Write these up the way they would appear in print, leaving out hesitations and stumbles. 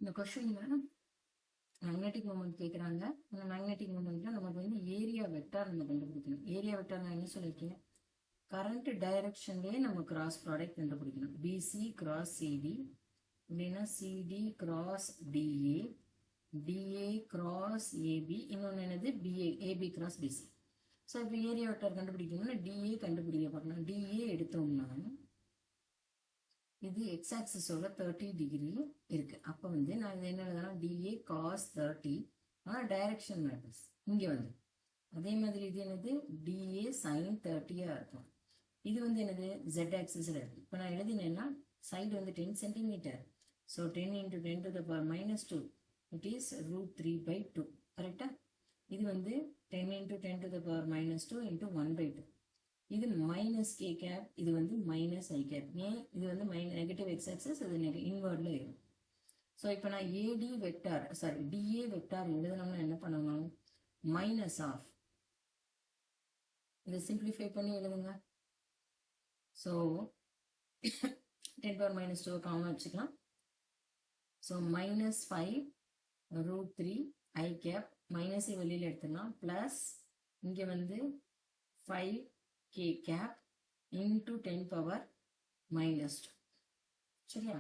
இந்த கொஸ்டின்ல magnetic moment கேட்குறாங்க. அந்த மேக்னெட்டிக் மொமெண்ட்ல நமக்கு வந்து ஏரியா வெக்டார் நம்ம கண்டுபிடிக்கணும். ஏரியா வெக்டார் நான் என்ன சொல்லியிருக்கேன், கரண்ட் டைரக்ஷன்லேயே நம்ம கிராஸ் ப்ராடக்ட் கண்டுபிடிக்கணும். பிசி கிராஸ் சிடி, இல்லைன்னா CD cross DA, DA cross AB, இன்னொன்று என்னது BA, AB cross BC. So இப்போ ஏரியா வெக்டார் கண்டுபிடிக்கணும்னா டிஏ கண்டுபிடிக்க பார்க்கலாம். டிஏ எடுத்தோம்னா இது எக்ஸ் ஆக்சிஸோட 30 டிகிரி இருக்கு. அப்போ வந்து நான் இது என்ன எழுதலாம், டிஏ காஸ் 30. ஆனால் டைரக்ஷன் மேட்டர்ஸ் இங்கே வந்து அதே மாதிரி இது என்னது டிஏ சைன் 30 இருக்கும். இது வந்து என்னது ஜெட் ஆக்சிஸில் இருக்கு. இப்போ நான் எழுதினேன்னா சைடு வந்து 10 சென்டிமீட்டர். So 10 × 10⁻², it is √3/2. கரெக்டா? இது வந்து 10 × 10⁻² × 1/2. இது மைனஸ் கே கேப், இது வந்து மைனஸ் ஐ கேப். ஏன் இது வந்து நெகட்டிவ் எக்ஸ் ஆக்சிஸ், இது இன்வர்ட்ல இருக்கும். ஸோ இப்போ நான் ஏடி வெக்டார் டிஏ வெக்டார் எழுதணும்னா என்ன பண்ணணும், மைனஸ் ஆஃப், இதை சிம்பிளிஃபை பண்ணி எழுதுங்க. ஸோ 10⁻² காமன் வச்சுக்கலாம். ஸோ -5 √3 ஐ கேப், மைனஸை வெளியில் எடுத்துடலாம், ப்ளஸ் இங்கே வந்து 5 k cap into 10⁻². சரியா?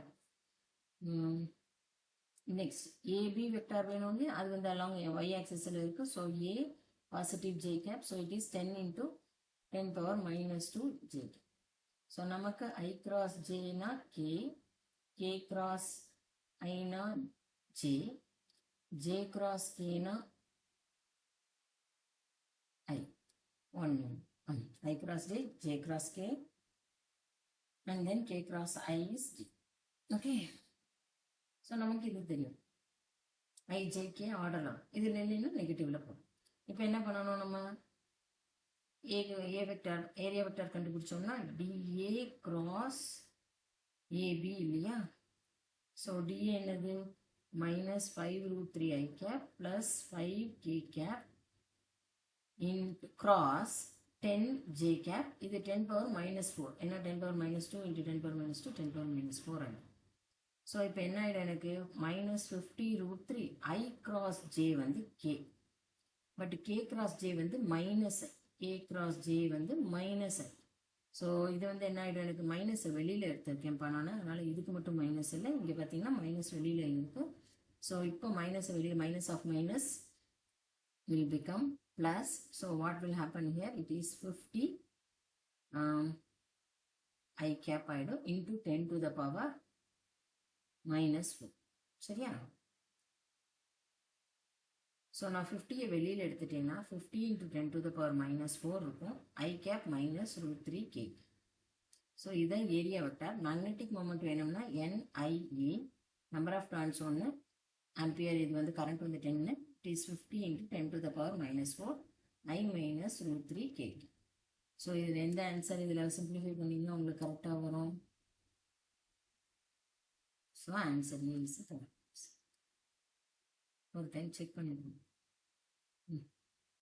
நெக்ஸ்ட் ஏபி வெக்டார் வேணும்னு அது வந்து அலாங் y ஆக்சிஸில் இருக்கு. So A positive j cap, so it is 10 × 10⁻² j. So நமக்கு i cross j னா k, k cross i னா j, j cross k னா i. 1 I cross j, j cross k, and then k cross I is j. Okay. So நமக்கு இது தெரியும், I, j, k ஆர்டர்லாம் இது இல்லைன்னா நெகட்டிவ்ல போகும். இப்போ என்ன பண்ணணும், நம்ம ஏ வெக்டார் ஏரியா வெக்டார் கண்டுபிடிச்சோம்னா டிஏ கிராஸ் ஏபி இல்லையா? ஸோ டிஏ என்னது -5 √3 i cap plus 5 k cap in cross 10 j cap, இது 10⁻⁻4. என்ன 10⁻⁻2 × 10⁻⁻2 10⁻⁻4 ஆகும். ஸோ இப்போ என்ன ஆகிடும், எனக்கு -50 √3 i cross j வந்து k, but k cross j வந்து மைனஸ், k cross j வந்து மைனஸ். ஸோ இது வந்து என்ன ஆகிடும், எனக்கு மைனஸை வெளியில் எடுத்திருக்கேன்ப்பா நான், அதனால் இதுக்கு மட்டும் மைனஸ் இல்லை, இங்கே பார்த்தீங்கன்னா மைனஸ் வெளியில் இருக்கு. ஸோ இப்போ மைனஸை வெளியில், minus of minus will become plus. So what will happen here, it is 50 I cap ஆயிடும் into 10⁻⁻4. சரியா? ஸோ நான் 50 வெளியில் எடுத்துட்டேன்னா 50 × 10⁻⁻4 இருக்கும். I cap minus √3 k. So இதுதான் ஏரியா வெக்டார். மேக்னெட்டிக் மொமெண்ட் வேணும்னா NIA, number of turns 1 ampere, இது வந்து current வந்து 10, it is 50 × 10⁻⁻4 I minus √3 k. So இது எந்த ஆன்சர் இதில் சிம்பிளிஃபை பண்ணிங்கன்னா உங்களுக்கு கரெக்டாக வரும். So answer is correct. ஒரு டைம் செக் பண்ணிடுங்க.